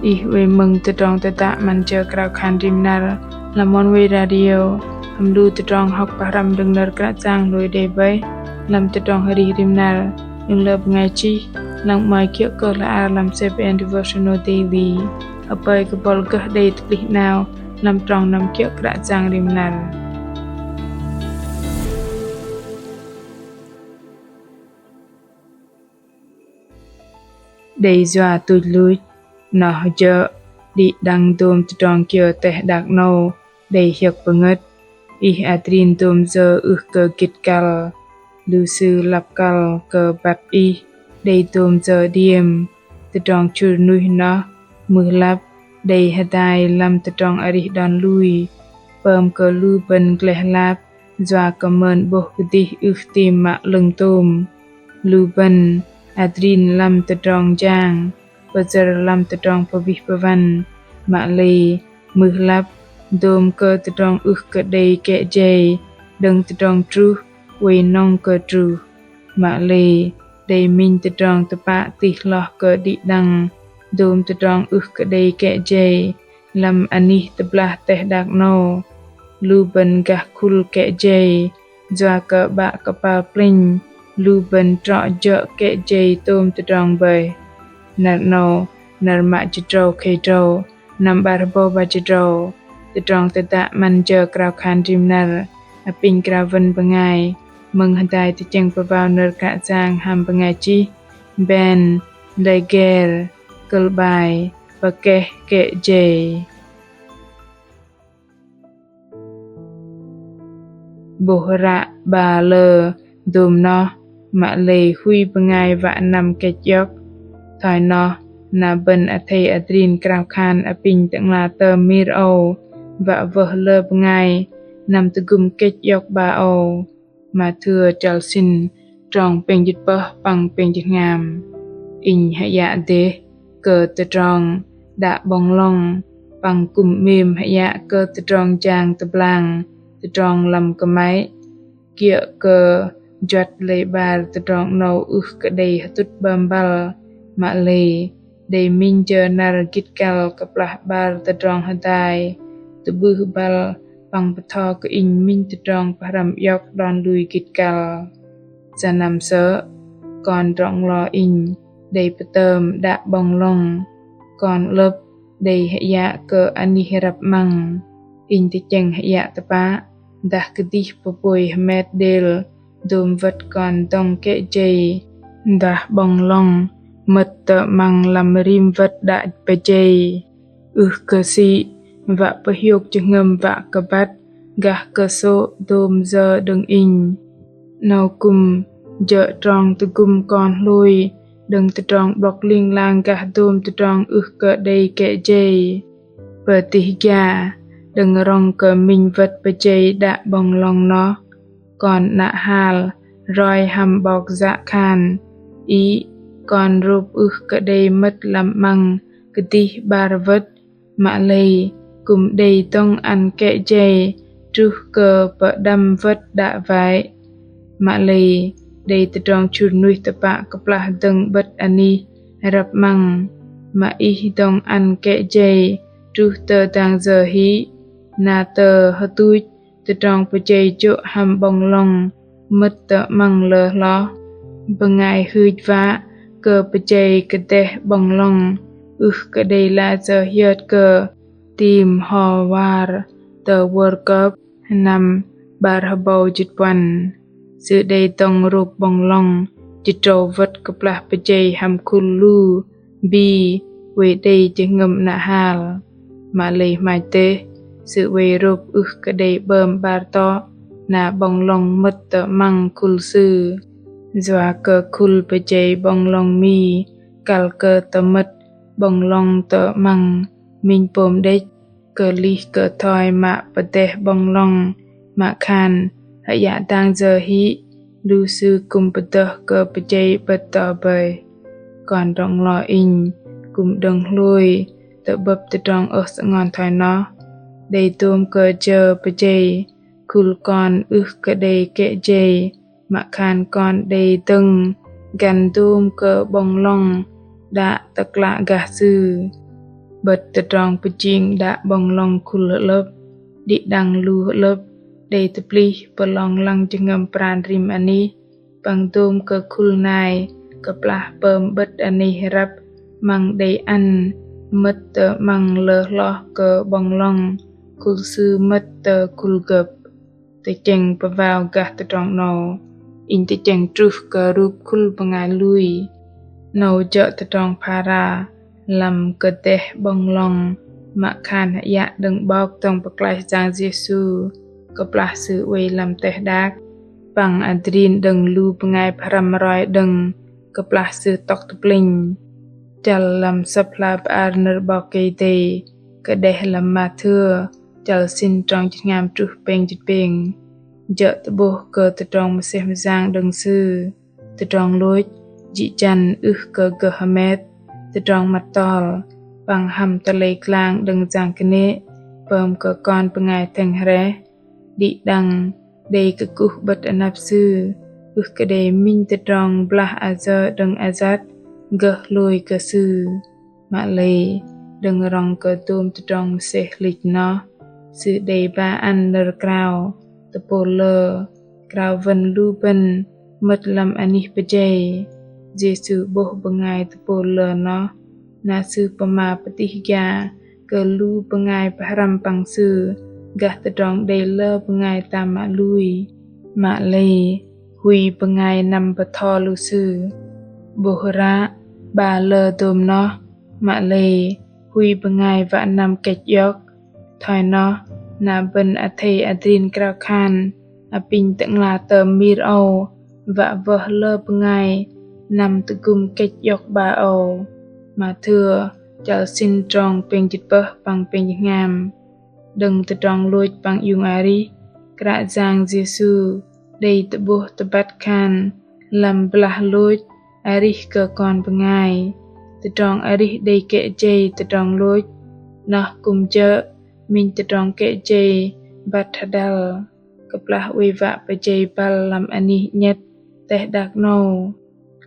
ih we mừng từ trong từ tạ man chờ krau khan rim nar làm món we radio hầm lu từ trong học bà ram đừng nở cả trang lối đề bay làm từ trong hari rim nar nhưng lợp ngày chi lang mai kia cơ là làm CPN devotional daily ở bay cái bol cơ đây tự nào làm trong năm kia cả trang rim nar đầy dọa tụi lùi nó giờ đi đăng tôm trong kia teh đặc nâu đầy hiệp banget ih atrin tôm giờ cơ kit kal lưu sư lập kal cơ bap đầy tôm giờ diem trong chur nuôi nó mưa lap đầy hadai làm trong ari đòn lui pơm cơ lưu bên gleh lap dọa comment boh đi tim mạ lưng tôm lưu bên Adrin lam trong jang Bajar lam trong pabih pavan Ma'li mưa lap Dom cơ trong cơ đầy kẹ jay Đừng trong tru Quay nong cơ tru Ma'li đầy minh trong tapa tih loh cơ đi đăng Dom trong cơ đầy kẹ jay Lam anih teblah teh dak no Lu ben gah kul kẹ jay Dua cơ bak kapal pling lu ben trọ dợ kẹ dây tôm từ trong bầy nạt nô nạt mạ chì trâu kê trâu nằm bà bô bà chì trâu từ trong từ tạ man chờ krau khan rim nạt a pin krau vân bà ngài mừng hân tài từ chân bà vào nợ cả giang hàm bà ngài chi ben lê gher cơ bài bà kẹ dây bồ rạ bà lờ dùm nó mạ lê khui bengai vạ nằm kẹt dọc thoi nó na bên a thầy adrin krau khan a pin tặng là tờ mir ô vạ vợ lơ bengai nằm từ gum kẹt dọc ba ô mà thưa chào xin tròn bên dịch bơ bằng bên dịch ngàm in hạ dạ đế cơ từ tròn đã bong long bằng cùng mềm hạ dạ cơ từ tròn chàng từ blang từ tròn làm cơ máy kia cơ Jat lebar terong no kedai hatut bambal makle day minja nar gitkal kaplah bar terong hadai tubuh bal pang petho ke in min terong param yok don lui gitkal sanam sơ còn rong lo in day petem da bong long còn lep day haya ke ani herap mang in ti cheng haya tapa dah kedih popoi hamet del Dùm vật còn tông kệ dây Đã bong long Mật tợ mang làm rim vật đại bà dây cơ sĩ Vạ bà hiục cho ngâm vạ cơ bát Gah cơ số dùm giờ đừng in Nào cùng Dợ tròn từ cùng con lùi Đừng từ tròn bọc liên lang gah dùm từ tròn cơ đầy kệ dây Bà tì gà Đừng rong cơ mình vật bà dây đã bong long nó còn nạ hal rồi hầm bọc dạ khan ý còn rụp cơ đầy mất làm măng cơ tí bà vật mạ lây cùng đầy tông ăn kẹ dây trước cơ bợ đâm vật đã vãi mạ lây đầy từ trong chuồn nuôi tập bạ cấp là từng bất ani rập măng mà ý tông ăn kẹ dây trước tờ tàng giờ hí nà tờ hơ tui từ trong bờ dây chỗ hầm bong long mất tợ măng lờ lo bengai hư vã cơ bờ dây cơ teh bong long cơ đây là giờ hiệt cơ tìm hò war tờ World Cup năm ba bầu chít quan sự đây tông rụp bong long chít trâu vật cấp là bờ dây hầm kulu bi về đây chỉ ngầm nạ hal mà lấy mai tê sự về rụp cơ đầy bơm ba to na bong long mất tợ măng kul sư dọa cơ kul bê chê bong long mi kal cơ tợ mất bong long tợ măng mình bồm đếch cơ ly cơ thoi mạ bê tê bong long mạ khan hãy dạ tang giờ hí lưu sư cùng bê tơ cơ bê chê bê tợ bê còn rong lo in cùng đừng lui tợ bập tợ trong ở sẽ ngon thoi nó đầy tôm cơ chờ bê chê kul con cơ đầy kẹ chê mạ khan con đầy tưng gần tôm cơ bong long đã tắc lạ gà sư bật từ trong bờ chiên đã bong long khul lớp đi đằng lu lớp để tập li bờ long lăng chừng ngầm pran rim ani bằng tôm cơ khul nai cơ plah bơm bật ani rap mang đầy ăn mất tờ mang lơ lo cơ bong long khul sư mất tờ khul gập từ chừng bờ vào gạt từ trong nổ in từ chừng truh cơ rúp khul bangai lui nấu chợ từ trong para làm cơ teh bong long mạ khan dạ đừng bọc trong bậc lại giang Giêsu cơ plah sư uy làm teh đác bằng adrin đừng lu bangai param roi đừng cơ plah sư tóc tập linh chal làm sập lạp arner bọc cây tê cơ đeh làm ma thưa chal xin trong chích ngam truh peng chích peng chợ từ bố cơ từ trong mà xem giang đừng sư từ trong lối dị chăn cơ cơ hamet từ trong mặt tol bằng hầm tờ lê klang đừng giang cái nế bơm cơ con bằng ngày thành rẽ đi đằng đây cơ cú bật anh áp sư cơ đề minh từ trong blah azar đừng azat gơ lùi cơ sư mạ lê đừng rong cơ tôm từ trong xe lịch nó sư đề ba ăn nở krao the polar kraven lupen mất làm anh bê jay Giêsu boh bangai the polar nó na sư pama patihya ke lu bangai param pang sư gah the dong de lơ bangai tam ma lui ma le hui bangai nam ba tho lu sư bohra ba lơ tôm nó ma le hui bangai va nam kech yok thoi nó na ben athe adrin krao khan apin teng la tơm mir au và vơ lơ bangai nam tự kum kech yok ba au mà thưa chào xin tròn peng chit bơ bằng peng ngam đừng tự tròn lôi bằng yung ari kra giang Giêsu đây tự bố tự bắt khan làm blah lôi ari cơ con bangai tự tròn ari đây kệ jay tự tròn lôi nó cùng chợ mình tự tròn kệ jay bắt hadal cặp lah uy vạ bei jay bal làm ani nhất teh dak no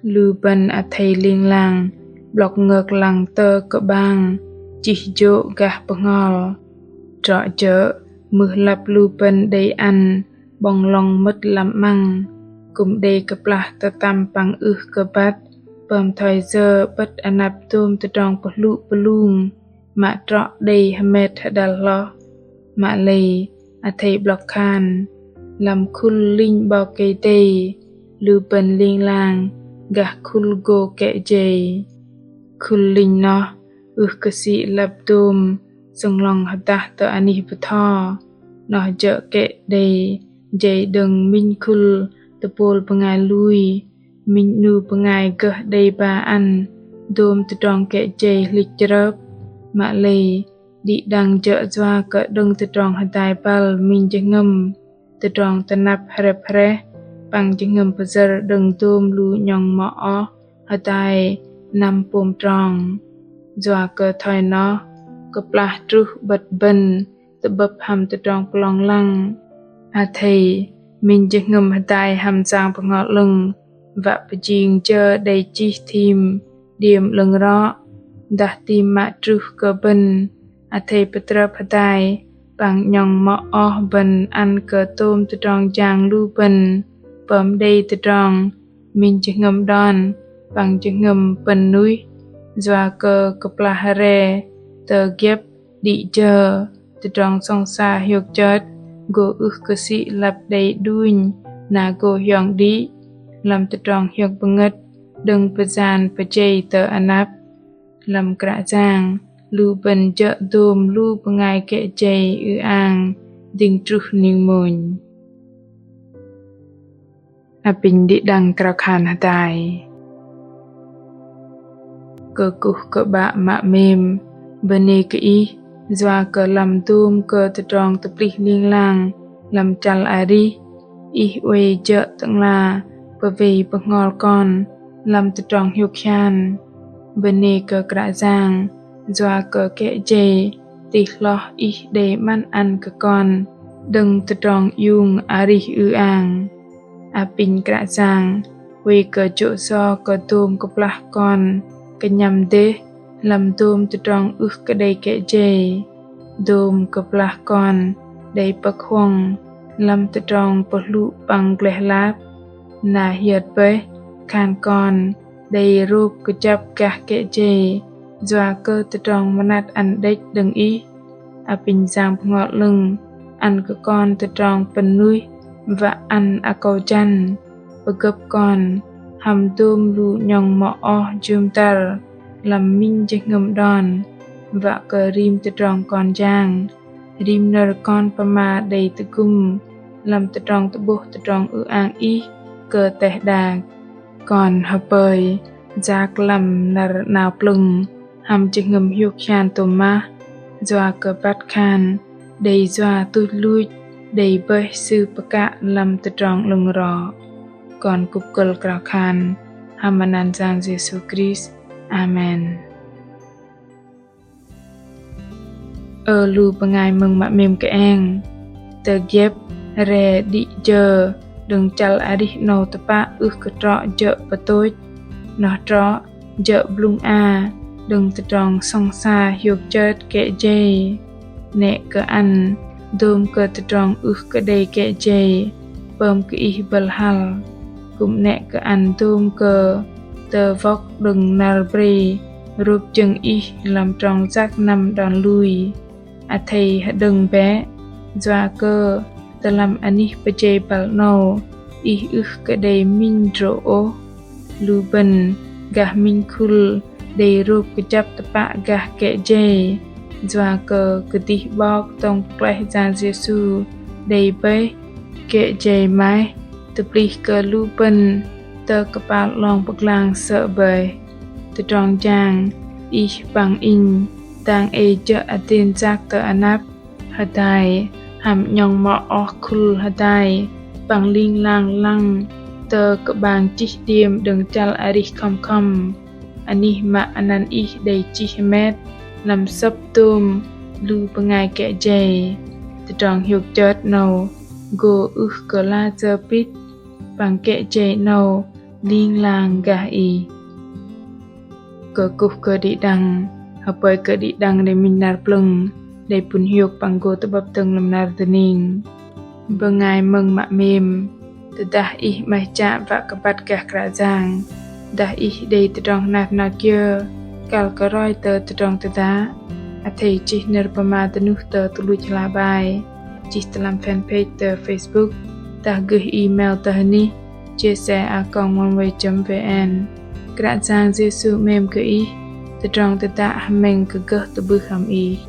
lu ban a thầy liên lang blok ngược lăng tơ cơ bang chỉ dỗ gah bangol trọ chợ mưa lập lu ban đầy ăn bong long mất làm măng cùng đầy cặp lah tơ tam bằng cơ bát bầm thời giờ bất anap tôm tơ trong bật lụ belung mạ trọ đầy hamet hadal lo mạ lầy a thầy blok khan làm khul linh bao cây tây lu ban liên lang gah khul go kệ jay khul linh nó cơ sĩ lập tôm song lòng hata tơ ani patho nó chợ kệ đầy jay đừng minh khul tơ pol bangai lui minh nu bangai gah đầy ba ăn tôm tơ trong kệ jay lịch chớp mạ lầy đi đằng chợ doa cỡ đừng tơ trong hatai pal minh cheng ngâm tơ trong tơ nap hare hare bằng cheng ngâm pazer đừng tôm lu nhong mõ hatai nam pom trong doa cơ thoi nó cơ plah truh bật bần tự bập hầm tự trong plong lăng a thầy mình cheng ngâm hatai hầm sang bằng ngọt lưng và bà chiên chơ đầy chi thìm điểm lưng rõ đã tìm mạ truh cơ bần a thầy petra hatai bằng nhong mõ bần ăn cơ tôm tự trong giang lu bần bấm đây tự trong mình cheng ngâm đòn bằng cheng ngâm bần núi doa cơ plah hare tơ ghép đi chờ tự trong song xa hiộc chợt go cơ sĩ lập đầy đuôi na go hyong đi làm tự trong hiộc bangất đừng bờ gian bờ jay tơ anap làm kra giang lu bần chợ tôm lu bangai kệ jay ang ding truh ning mun apin di đằng krao khan hatai cơ cục cơ bạ mạ mềm bene ke i doa cơ làm tôm cơ tự trong tập li liên lang làm chal ari i uê chợ tận là bờ về bờ ngol con làm tự trong hiu khan bene cơ kra giang doa cơ kệ jay tì lo i để man ăn cơ con đừng tự trong yung ari ang apin kra giang uê cơ chỗ so cơ tôm cơ plah con cái nhầm đế lầm tôm từ trong ước cái đầy kẻ dê đôm cặp lạc con đầy bậc hoang lầm từ trong bậc lụ bằng lẻ láp nà hiệt với khan con đầy rụp cái chập cả kẻ dê doa cơ từ trong mà nát ăn đếch đừng ý bình giang ngọt lưng ăn cái con từ trong phần nuôi và ăn cầu chăn và gấp con hầm tôm lụ nhong mọ chum tar làm minh chạy ngầm đòn và cờ rim từ trong con giang rim nở con pa ma đầy từ cung làm từ trong từ bố từ trong an ý cờ tẻ đà còn hợp bơi giác làm nở nào plung hầm chạy ngầm hiu khan tôm ma doa cờ bát khan đầy doa tụt lui đầy bơi sư bạc cả làm từ trong lưng rọ còn cục cờ cào khan hamanan giang Jesus Christ Amen. Lu pengai mừng mạ mềm cái ang tờ ghép rè đi chờ đừng chal adi nô tập ba ước cái trọ chợ và tôi nó trọ chợ blung a đừng tự tròn song xa hiệp chết kẻ dây nẹ cơ ăn đôm cơ tự tròn ước cái đầy kẻ dây bơm cái y bal hal cũng nẹ cơ ăn đôm cơ tờ vóc đừng nal bre rụp chừng y làm tròn giác nằm đòn lui thầy đừng bé doa cơ tờ làm ani bê bal nô y ước cái đầy min rỗ lu bần gah min khul đầy rụp cái chắp tập bạ gah kẻ dây doa cơ cái tí bọc tông plei ra Giêsu đầy bê kẻ dây mái tập li cơ lu bần tờ cấp ba lòng bậc lang sợ bời từ tròn giang y bằng in tang chợ tiền giác tờ anap hà tài hàm nhong mọ khul hà tài bằng linh lang lăng tờ cấp bang chi tiêm đừng chal ari khom ani ma anan y đầy chi met làm sấp tôm lu pengai kẻ dây từ tròn hiu chợt nâu go cơ la giờ pit bằng kẻ dây nâu liên lang gà y cơ cục cơ đi đăng hợp bởi cơ đi đăng để mình nạp plung để pun hiuk bằng go tập bập từng làm nạp tên ninh bờ ngài mừng mạ mềm từ đã y mai chạm và các bát cả cả giang đã y đây từ trong nạp nạp kia cả cái roi tờ từ trong từ đá thầy chỉ nợ bờ ma từ nước tờ từ lui chला bài chỉ làm fanpage tờ Facebook ta gửi email tờ ni chia sẻ @oneway.vn Các giang Giêsu mềm cơ ý từ trong từ tạ mình cứ gỡ từ bư khám ý